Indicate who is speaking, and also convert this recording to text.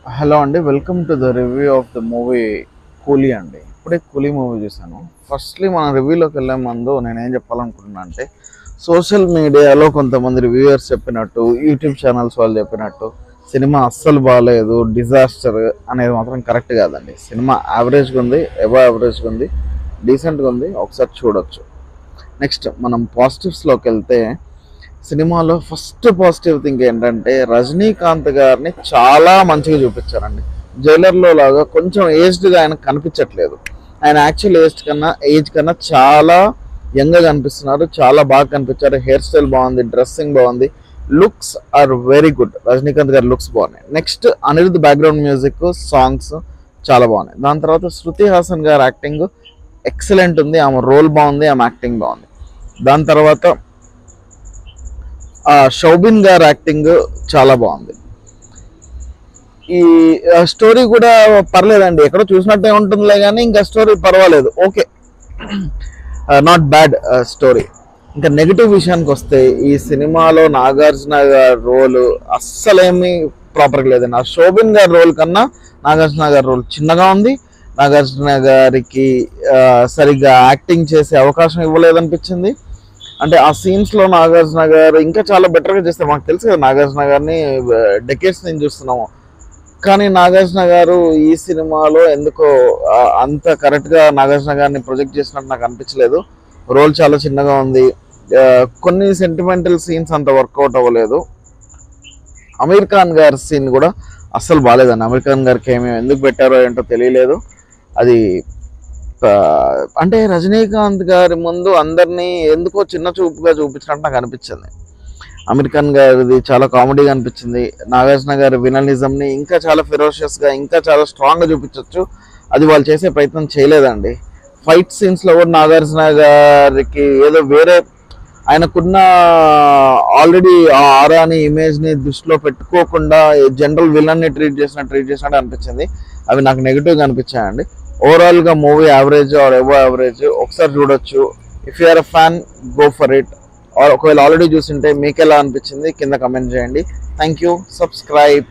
Speaker 1: Hello అండి. Welcome to the review of the movie 'కూలీ' అండి. ఇప్పుడే 'కూలీ' మూవీ చూశాను. ఫస్ట్‌లీ మన రివ్యూలోకి వెళ్ళే ముందు నేనేం చెప్పాలనుకుంటున్నా అంటే, సోషల్ మీడియాలో కొంతమంది రివ్యూయర్స్ చెప్పినట్టు, యూట్యూబ్ ఛానల్స్ వాళ్ళు చెప్పినట్టు, సినిమా అస్సలు బాలేదు, డిజాస్టర్ అనేది మాత్రం కరెక్ట్ కాదండి. సినిమా యావరేజ్‌గా ఉంది, అబోవ్ యావరేజ్‌గా ఉంది, డీసెంట్‌గా ఉంది. ఒకసారి చూడొచ్చు. నెక్స్ట్ మనం పాజిటివ్స్‌లోకి వెళ్తే, సినిమాలో ఫస్ట్ పాజిటివ్ థింగ్ ఏంటంటే రజనీకాంత్ గారిని చాలా మంచిగా చూపించారండి. జైలర్లో లాగా కొంచెం ఏజ్డ్గా ఆయన కనిపించట్లేదు. ఆయన యాక్చువల్ ఏజ్ కన్నా చాలా యంగ్గా కనిపిస్తున్నారు. చాలా బాగా కనిపించారు. హెయిర్ స్టైల్ బాగుంది, డ్రెస్సింగ్ బాగుంది, looks are very good. Rajinikanth గారి లుక్స్ బాగున్నాయి. Next Anirudh background music, songs చాలా బాగున్నాయి. దాని తర్వాత శృతి హాసన్ గారి యాక్టింగ్ ఎక్సలెంట్ ఉంది. ఆమె రోల్ బాగుంది, ఆమె యాక్టింగ్ బాగుంది. దాని తర్వాత షౌబిన్ గారి యాక్టింగ్ చాలా బాగుంది. ఈ స్టోరీ కూడా పర్లేదండి, ఎక్కడో చూసినట్టే ఉంటుందిలే కానీ ఇంకా స్టోరీ పర్వాలేదు, ఓకే, నాట్ బ్యాడ్ స్టోరీ. ఇంకా నెగిటివ్ విషయానికి వస్తే ఈ సినిమాలో నాగార్జున గారి రోల్ అస్సలేమీ ప్రాపర్గా లేదండి. ఆ షోబిన్ గారి రోల్ కన్నా నాగార్జున గారి రోల్ చిన్నగా ఉంది. నాగార్జున గారికి సరిగ్గా యాక్టింగ్ చేసే అవకాశం ఇవ్వలేదనిపించింది. అంటే ఆ సీన్స్లో నాగార్జున గారు ఇంకా చాలా బెటర్గా చేస్తారు. మాకు తెలుసు కదా నాగార్జున గారిని డెకేడ్స్ నుంచి చూస్తున్నాము. కానీ నాగార్జున గారు ఈ సినిమాలో ఎందుకో అంత కరెక్ట్గా నాగార్జున గారిని ప్రొజెక్ట్ చేసినట్టు నాకు అనిపించలేదు. రోల్ చాలా చిన్నగా ఉంది. కొన్ని సెంటిమెంటల్ సీన్స్ అంత వర్కౌట్ అవ్వలేదు. అమీర్ ఖాన్ గారి సీన్ కూడా అస్సలు బాగాలేదండి. అమీర్ ఖాన్ గారికి ఏమేమి ఎందుకు పెట్టారో ఏంటో తెలియలేదు. అది అంటే రజనీకాంత్ గారి ముందు అందరినీ ఎందుకో చిన్న చూపుగా చూపించినట్టు నాకు అనిపించింది. అమీర్ ఖాన్ గారిది చాలా కామెడీగా అనిపించింది. నాగార్జున గారి వినలిజంని ఇంకా చాలా ఫెరోషియస్గా, ఇంకా చాలా స్ట్రాంగ్గా చూపించవచ్చు. అది వాళ్ళు చేసే ప్రయత్నం చేయలేదండి. ఫైట్ సీన్స్లో కూడా నాగార్జున గారికి ఏదో వేరే ఆయనకున్న ఆల్రెడీ ఆ ఆరాని ఇమేజ్ని దృష్టిలో పెట్టుకోకుండా జనరల్ విలన్ని ట్రీట్ చేసినట్టు అనిపించింది. అవి నాకు నెగిటివ్గా అనిపించాయండి. ఓవరాల్గా movie average or above average, ఒకసారి చూడొచ్చు. If you are a fan, go for it. ఒకవేళ ఆల్రెడీ చూసింటే మీకు ఎలా అనిపించింది కింద కమెంట్ చేయండి. Thank you. సబ్స్క్రైబ్.